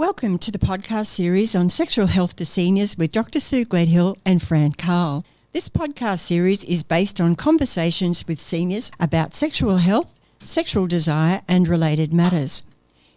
Welcome to the podcast series on sexual health for seniors with Dr Sue Gledhill and Fran. This podcast series is based on conversations with seniors about sexual health, sexual desire and related matters.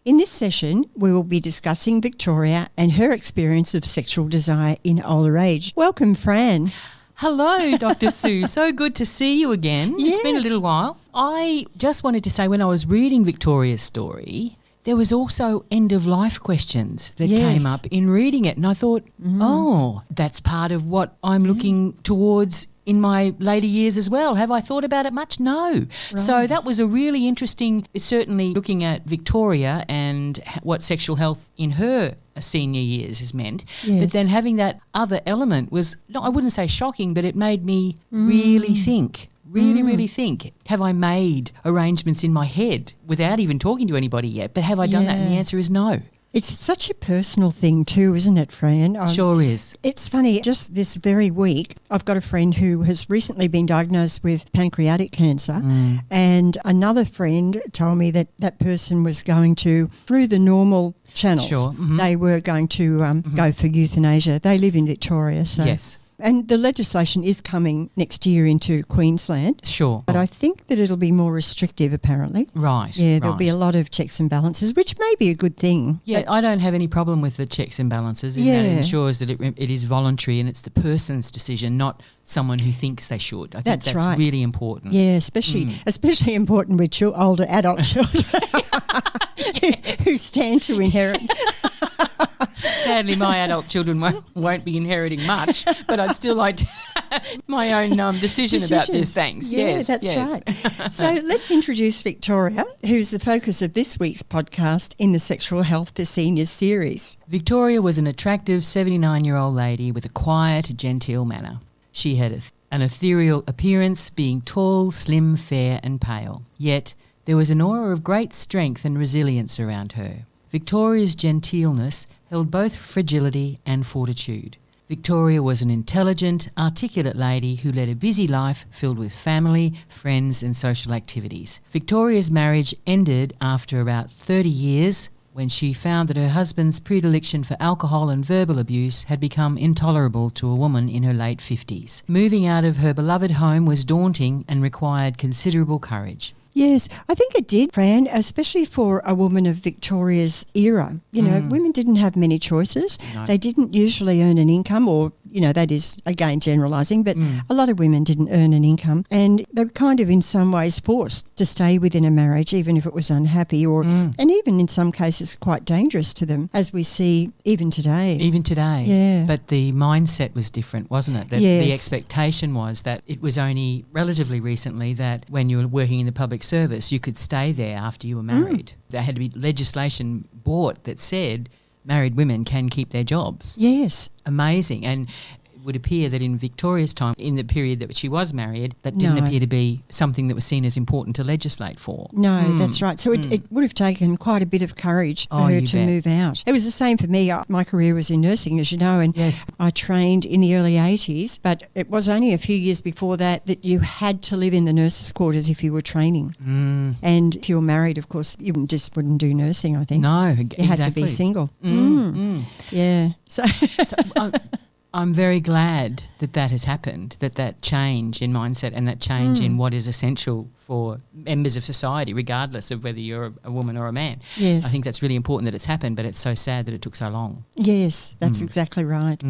In this session, we will be discussing Victoria and her experience of sexual desire in older age. Welcome, Fran. Hello, Dr Sue. So good to see you again. Yes. It's been a little while. I just wanted to say, when I was reading Victoria's story, there was also end-of-life questions that came up in reading it. And I thought, oh, that's part of what I'm looking towards in my later years as well. Have I thought about it much? No. Right. So that was a really interesting, certainly looking at Victoria and what sexual health in her senior years has meant. Yes. But then having that other element was, I wouldn't say shocking, but it made me really think. Really think, have I made arrangements in my head without even talking to anybody yet? But have I done that? And the answer is no. It's such a personal thing too, isn't it, Fran? Sure is. It's funny, just this very week, I've got a friend who has recently been diagnosed with pancreatic cancer, and another friend told me that that person was going to, through the normal channels, they were going to go for euthanasia. They live in Victoria, so... Yes. And the legislation is coming next year into Queensland. Sure. But I think that it'll be more restrictive, apparently. Right. Yeah, there'll be a lot of checks and balances, which may be a good thing. Yeah, I don't have any problem with the checks and balances. That it ensures that it is voluntary and it's the person's decision, not someone who thinks they should. I think that's really important. Yeah, especially important with older adult children who stand to inherit. Sadly, my adult children won't be inheriting much, but I'd still like to have my own decision about this. Thanks. Yeah, yes, that's right. So let's introduce Victoria, who's the focus of this week's podcast in the Sexual Health for Seniors series. Victoria was an attractive 79-year-old lady with a quiet, genteel manner. She had an ethereal appearance, being tall, slim, fair and pale. Yet there was an aura of great strength and resilience around her. Victoria's genteelness held both fragility and fortitude. Victoria was an intelligent, articulate lady who led a busy life filled with family, friends and social activities. Victoria's marriage ended after about 30 years when she found that her husband's predilection for alcohol and verbal abuse had become intolerable to a woman in her late 50s. Moving out of her beloved home was daunting and required considerable courage. Yes, I think it did, Fran, especially for a woman of Victoria's era. You know, women didn't have many choices. No. They didn't usually earn an income, or, that is, again, generalising, but a lot of women didn't earn an income. And they were kind of in some ways forced to stay within a marriage, even if it was unhappy, or and even in some cases quite dangerous to them, as we see even today. Even today. Yeah. But the mindset was different, wasn't it? The expectation was that it was only relatively recently that when you were working in the public service, you could stay there after you were married. There had to be legislation brought that said married women can keep their jobs. Yes. Amazing. And it would appear that in Victoria's time, in the period that she was married, that didn't appear to be something that was seen as important to legislate for. No, that's right. So it would have taken quite a bit of courage for her to move out. It was the same for me. My career was in nursing, as you know, and I trained in the early 80s, but it was only a few years before that you had to live in the nurses' quarters if you were training. And if you were married, of course, you wouldn't do nursing, I think. No, you had to be single. Yeah. So I'm very glad that has happened, that change in mindset and that change in what is essential for members of society, regardless of whether you're a woman or a man. Yes. I think that's really important that it's happened, but it's so sad that it took so long. Yes, that's exactly right.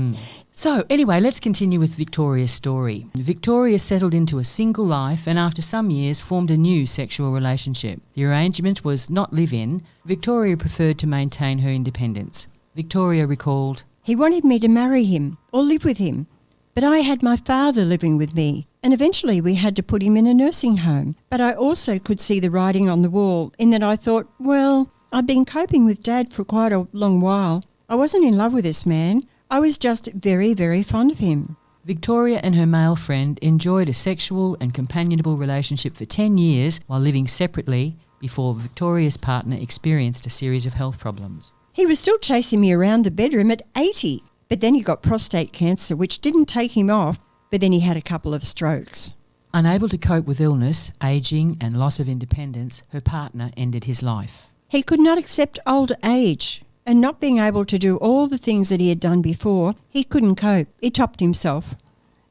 So anyway, let's continue with Victoria's story. Victoria settled into a single life and after some years formed a new sexual relationship. The arrangement was not live-in. Victoria preferred to maintain her independence. Victoria recalled, "He wanted me to marry him or live with him, but I had my father living with me, and eventually we had to put him in a nursing home. But I also could see the writing on the wall in that I thought, well, I'd been coping with Dad for quite a long while. I wasn't in love with this man. I was just very, very fond of him." Victoria and her male friend enjoyed a sexual and companionable relationship for 10 years while living separately before Victoria's partner experienced a series of health problems. "He was still chasing me around the bedroom at 80, but then he got prostate cancer, which didn't take him off, but then he had a couple of strokes." Unable to cope with illness, ageing and loss of independence, her partner ended his life. "He could not accept old age, And not being able to do all the things that he had done before, he couldn't cope. He topped himself.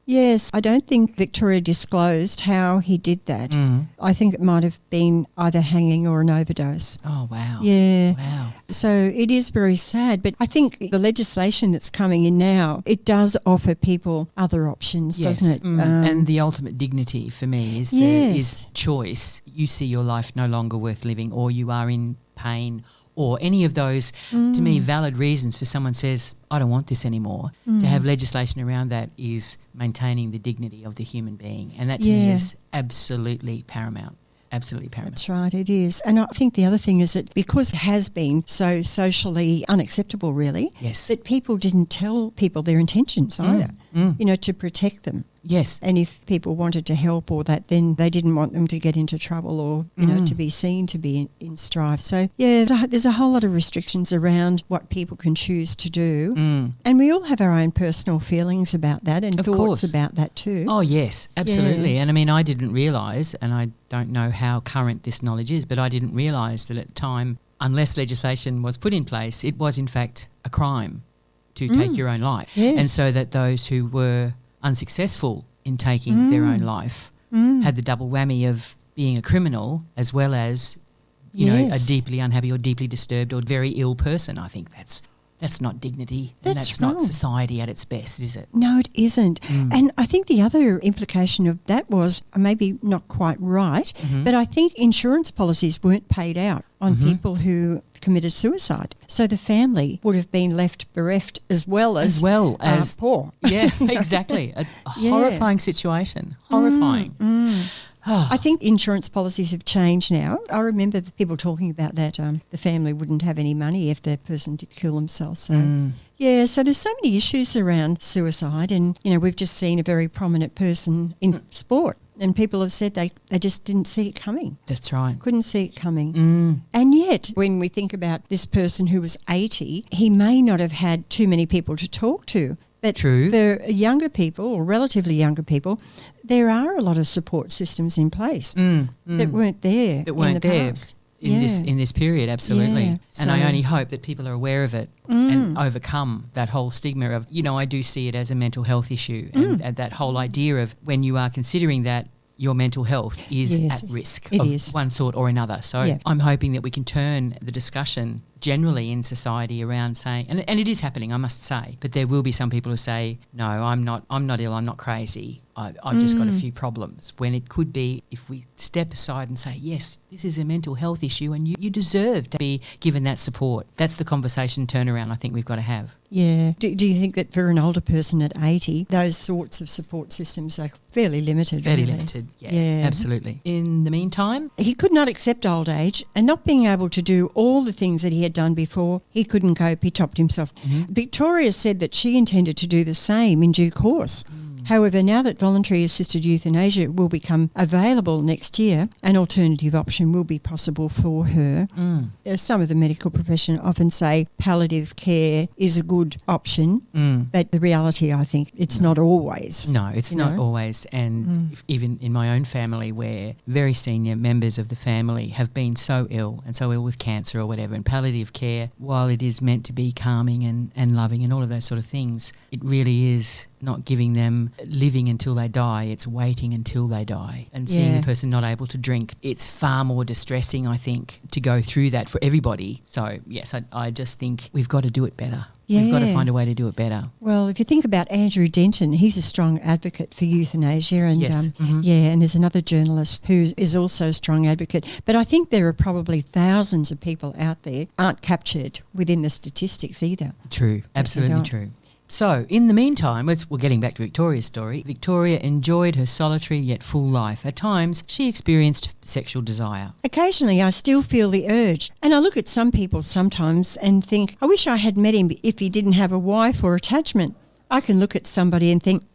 Yes, I don't think Victoria disclosed how he did that. I think it might have been either hanging or an overdose. Oh, wow. Yeah. Wow. So it is very sad, but I think the legislation that's coming in now, it does offer people other options, doesn't it? And the ultimate dignity for me is is choice. You see your life no longer worth living, or you are in pain, or any of those, to me, valid reasons for someone says, I don't want this anymore. To have legislation around that is maintaining the dignity of the human being. And that to me is absolutely paramount. Absolutely paramount. That's right, it is. And I think the other thing is that because it has been so socially unacceptable, really, that people didn't tell people their intentions either, you know, to protect them. Yes. And if people wanted to help or that, then they didn't want them to get into trouble or, you know, to be seen to be in strife. So, yeah, there's a whole lot of restrictions around what people can choose to do. And we all have our own personal feelings about that and thoughts about that too. Oh, yes, absolutely. And I mean, I didn't realise, and I don't know how current this knowledge is, but I didn't realise that at the time, unless legislation was put in place, it was in fact a crime to take your own life. Yes. And so that those who were unsuccessful in taking their own life had the double whammy of being a criminal as well as, you know, a deeply unhappy or deeply disturbed or very ill person. I think that's not dignity. That's not society at its best, is it? No, it isn't. And I think the other implication of that was, maybe not quite right, but I think insurance policies weren't paid out on people who committed suicide. So the family would have been left bereft as well as poor. Yeah, exactly. A horrifying situation. Horrifying. I think insurance policies have changed now. I remember the people talking about that the family wouldn't have any money if the person did kill themselves. So, yeah, so there's so many issues around suicide and, you know, we've just seen a very prominent person in sport and people have said they just didn't see it coming. That's right. Couldn't see it coming. And yet, when we think about this person who was 80, he may not have had too many people to talk to. But for younger people or relatively younger people, there are a lot of support systems in place that weren't there in the past. In this period, absolutely. Yeah, and I only hope that people are aware of it and overcome that whole stigma of, you know, I do see it as a mental health issue and that whole idea of when you are considering that your mental health is at risk of one sort or another. So I'm hoping that we can turn the discussion generally in society around saying, and it is happening, I must say, but there will be some people who say, no, I'm not ill, I'm not crazy, I've just got a few problems, when it could be if we step aside and say, yes, this is a mental health issue and you deserve to be given that support. That's the conversation turnaround I think we've got to have. Yeah. Do you think that for an older person at 80, those sorts of support systems are fairly limited? Fairly limited, yeah, absolutely. In the meantime? He could not accept old age and not being able to do all the things that he had done before, he couldn't cope, he topped himself. Victoria said that she intended to do the same in due course. However, now that voluntary assisted euthanasia will become available next year, an alternative option will be possible for her. Some of the medical profession often say palliative care is a good option, but the reality, I think, it's not always. No, it's not always. And even in my own family, where very senior members of the family have been so ill and so ill with cancer or whatever, and palliative care, while it is meant to be calming and loving and all of those sort of things, it really is not giving them living until they die, it's waiting until they die. And seeing the person not able to drink, it's far more distressing, I think, to go through that for everybody. So, yes, I just think we've got to do it better. Yeah. We've got to find a way to do it better. Well, if you think about Andrew Denton, he's a strong advocate for euthanasia. And and there's another journalist who is also a strong advocate. But I think there are probably thousands of people out there aren't captured within the statistics either. True, absolutely true. So, in the meantime, we're getting back to Victoria's story. Victoria enjoyed her solitary yet full life. At times, she experienced sexual desire. Occasionally, I still feel the urge. And I look at some people sometimes and think, I wish I had met him if he didn't have a wife or attachment. I can look at somebody and think,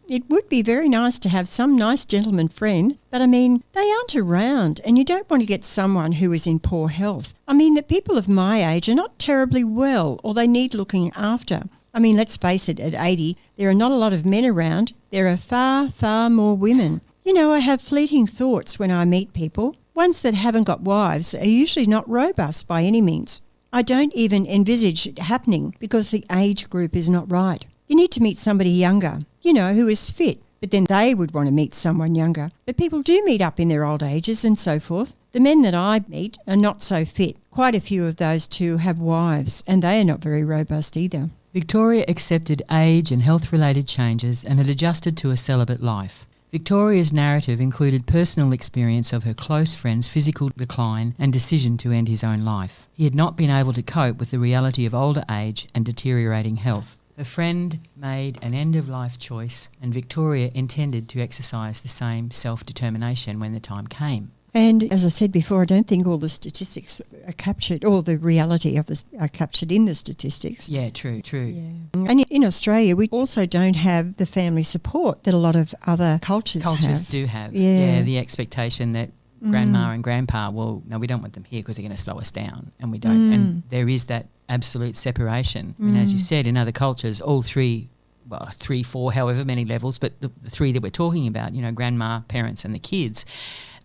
it would be very nice to have some nice gentleman friend. But I mean, they aren't around and you don't want to get someone who is in poor health. I mean, the people of my age are not terribly well or they need looking after. I mean, let's face it, at 80, there are not a lot of men around. There are far, far more women. You know, I have fleeting thoughts when I meet people. Ones that haven't got wives are usually not robust by any means. I don't even envisage it happening because the age group is not right. You need to meet somebody younger, who is fit, but then they would want to meet someone younger. But people do meet up in their old ages and so forth. The men that I meet are not so fit. Quite a few of those too have wives, and they are not very robust either. Victoria accepted age and health-related changes and had adjusted to a celibate life. Victoria's narrative included personal experience of her close friend's physical decline and decision to end his own life. He had not been able to cope with the reality of older age and deteriorating health. Her friend made an end-of-life choice, and Victoria intended to exercise the same self-determination when the time came. And as I said before, I don't think all the statistics are captured, or the reality of this are captured in the statistics. Yeah, true. Yeah. And in Australia, we also don't have the family support that a lot of other cultures have. Cultures do have. Yeah. The expectation that grandma and grandpa, well, no, we don't want them here because they're going to slow us down, and we don't. And there is that absolute separation. And as you said, in other cultures, all three, 4, however many levels, but the three that we're talking about, grandma, parents and the kids,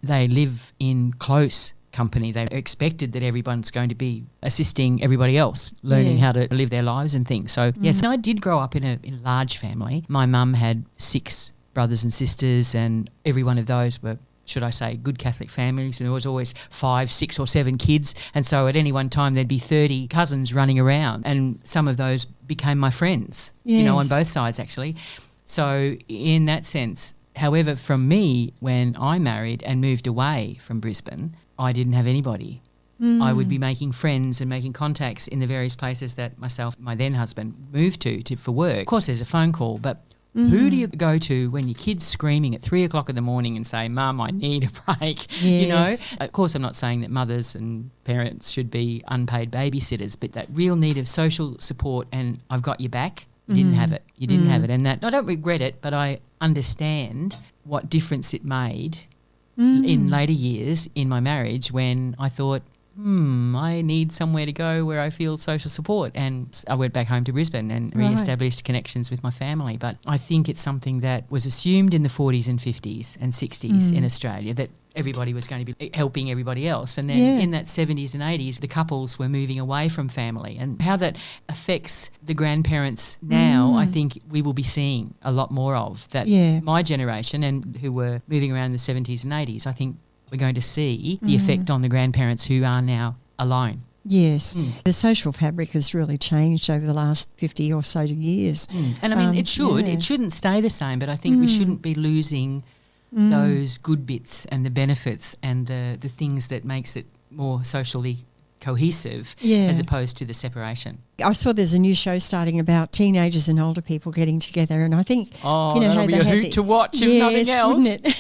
they live in close company. They're expected that everyone's going to be assisting everybody else, learning how to live their lives and things. So, yes, I did grow up in a large family. My mum had 6 brothers and sisters, and every one of those were, should I say, good Catholic families, and there was always 5, 6 or 7 kids, and so at any one time there'd be 30 cousins running around, and some of those became my friends, on both sides actually. So in that sense, however, from me, when I married and moved away from Brisbane, I didn't have anybody. I would be making friends and making contacts in the various places that myself, my then husband, moved to for work. Of course, there's a phone call, but who do you go to when your kid's screaming at 3 o'clock in the morning and say, Mum, I need a break? Yes. Of course, I'm not saying that mothers and parents should be unpaid babysitters, but that real need of social support and I've got your back, you didn't have it. You didn't have it. And that, I don't regret it, but I understand what difference it made in later years in my marriage when I thought, I need somewhere to go where I feel social support. And I went back home to Brisbane and re-established connections with my family. But I think it's something that was assumed in the 40s and 50s and 60s in Australia, that everybody was going to be helping everybody else. And then in that 70s and 80s, the couples were moving away from family. And how that affects the grandparents now, I think we will be seeing a lot more of. That my generation and who were moving around in the 70s and 80s, I think we're going to see the effect on the grandparents who are now alone. Yes. The social fabric has really changed over the last 50 or so years. And I mean, it shouldn't stay the same, but I think we shouldn't be losing those good bits and the benefits and the things that makes it more socially cohesive as opposed to the separation. I saw there's a new show starting about teenagers and older people getting together, and I think that'll be a hoot to watch if nothing else. Wouldn't it?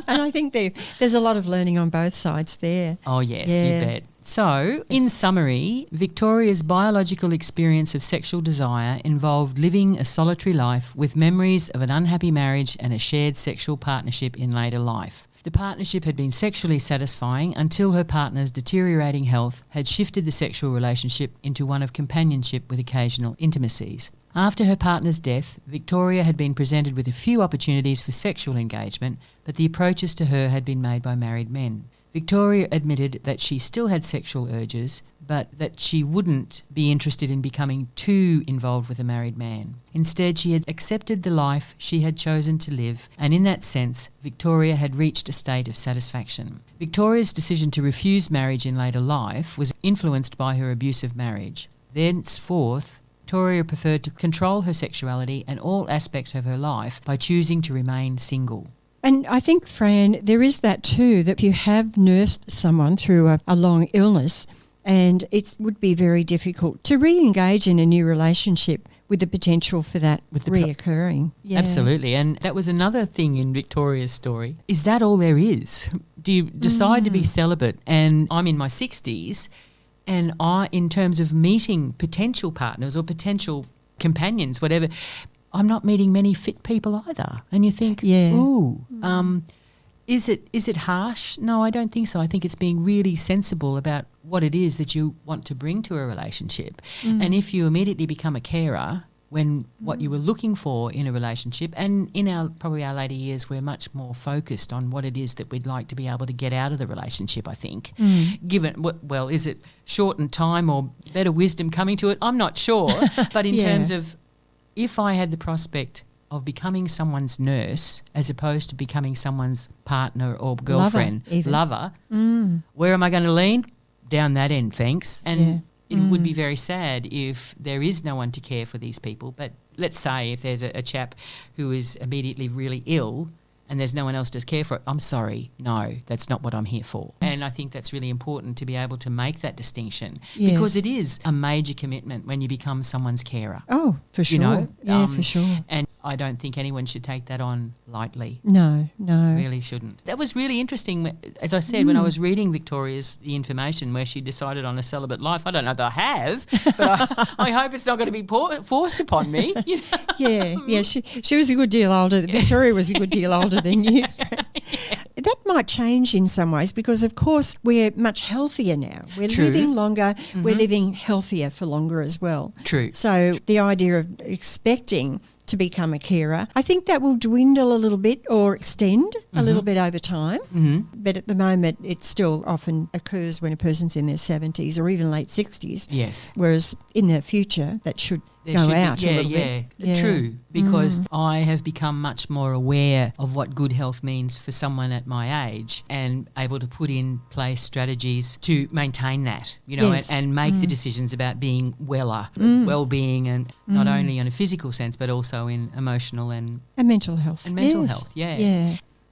And I think there's a lot of learning on both sides there. Oh yes, you bet. So, in summary, Victoria's biological experience of sexual desire involved living a solitary life with memories of an unhappy marriage and a shared sexual partnership in later life. The partnership had been sexually satisfying until her partner's deteriorating health had shifted the sexual relationship into one of companionship with occasional intimacies. After her partner's death, Victoria had been presented with a few opportunities for sexual engagement, but the approaches to her had been made by married men. Victoria admitted that she still had sexual urges, but that she wouldn't be interested in becoming too involved with a married man. Instead, she had accepted the life she had chosen to live, and in that sense, Victoria had reached a state of satisfaction. Victoria's decision to refuse marriage in later life was influenced by her abusive marriage. Thenceforth, Victoria preferred to control her sexuality and all aspects of her life by choosing to remain single. And I think, Fran, there is that too, that if you have nursed someone through a long illness, and it would be very difficult to re-engage in a new relationship with the potential for that reoccurring. Absolutely. And that was another thing in Victoria's story. Is that all there is? Do you decide to be celibate? And I'm in my 60s, and in terms of meeting potential partners or potential companions, whatever, I'm not meeting many fit people either. And you think, is it harsh? No, I don't think so. I think it's being really sensible about what it is that you want to bring to a relationship. And if you immediately become a carer, when what you were looking for in a relationship, and in probably our later years, we're much more focused on what it is that we'd like to be able to get out of the relationship, I think. Given, well, is it shortened time or better wisdom coming to it? I'm not sure. But in terms of, if I had the prospect of becoming someone's nurse as opposed to becoming someone's partner or girlfriend, lover, where am I going to lean? Down that end, thanks. And it would be very sad if there is no one to care for these people. But let's say if there's a chap who is immediately really ill and there's no one else to care for it, I'm sorry, no, that's not what I'm here for. And I think that's really important to be able to make that distinction, because it is a major commitment when you become someone's carer. Oh, for sure. You know? For sure. And I don't think anyone should take that on lightly. No. Really shouldn't. That was really interesting. As I said, when I was reading Victoria's the information where she decided on a celibate life, I don't know that I have, but I hope it's not going to be forced upon me. You know? Yeah. She was a good deal older. Victoria was a good deal older than you. That might change in some ways because, of course, we're much healthier now. We're living longer. We're living healthier for longer as well. True. So the idea of expecting to become a carer, I think that will dwindle a little bit or extend a little bit over time. But at the moment, it still often occurs when a person's in their 70s or even late 60s. Yes. Whereas in the future, that should go out a little bit. Yeah. True, because I have become much more aware of what good health means for someone at my age and able to put in place strategies to maintain that, you know, and make the decisions about being well-being, and not only in a physical sense but also in emotional and mental health. And mental health,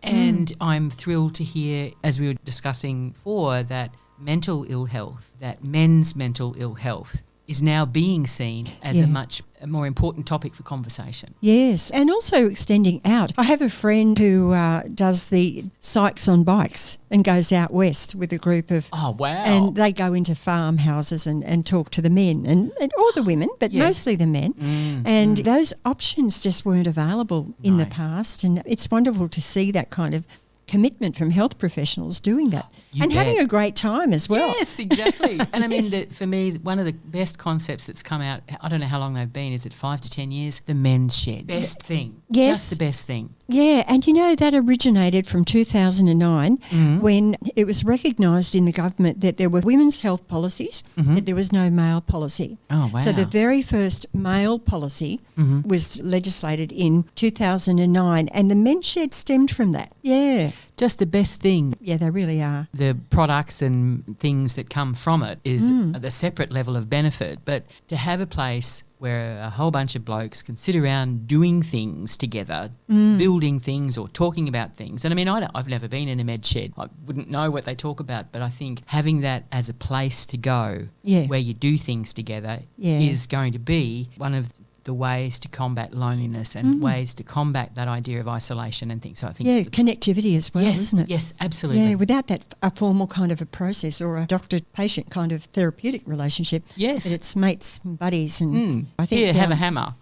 And I'm thrilled to hear, as we were discussing before, that mental ill health, that men's mental ill health is now being seen as a much more important topic for conversation. Yes, and also extending out. I have a friend who does the Sykes on bikes and goes out west with a group of... Oh, wow. And they go into farmhouses and talk to the men and or the women, but mostly the men. And those options just weren't available in the past, and it's wonderful to see that kind of commitment from health professionals doing that. Having a great time as well. Yes, exactly. And I mean, for me, one of the best concepts that's come out, I don't know how long they've been, is it 5 to 10 years? The men's shed. Best thing. Yes. Just the best thing. Yeah, and you know, that originated from 2009 when it was recognised in the government that there were women's health policies, that there was no male policy. Oh, wow. So the very first male policy was legislated in 2009, and the men's shed stemmed from that. Yeah. Just the best thing. Yeah, they really are. The products and things that come from it is the separate level of benefit, but to have a place where a whole bunch of blokes can sit around doing things together, building things or talking about things. And I mean, I've never been in a med shed. I wouldn't know what they talk about, but I think having that as a place to go where you do things together is going to be one of the ways to combat loneliness and ways to combat that idea of isolation and things. So I think connectivity as well, isn't it? Yes, absolutely. Yeah, without that a formal kind of a process or a doctor-patient kind of therapeutic relationship. Yes. But it's mates and buddies, and I think have a hammer.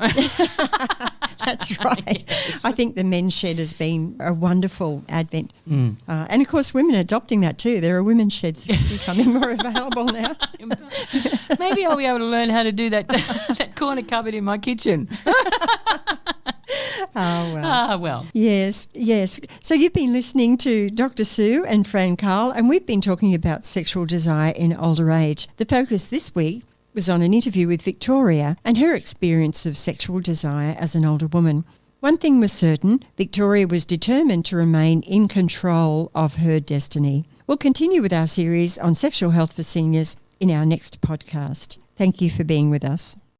That's right. Yes. I think the men's shed has been a wonderful advent. And of course women are adopting that too. There are women's sheds becoming more available now. Maybe I'll be able to learn how to do that that corner cupboard in my kitchen. Oh, well. Ah, well. Yes. So you've been listening to Dr Sue and Fran Cahill, and we've been talking about sexual desire in older age. The focus this week was on an interview with Victoria and her experience of sexual desire as an older woman. One thing was certain, Victoria was determined to remain in control of her destiny. We'll continue with our series on sexual health for seniors in our next podcast. Thank you for being with us.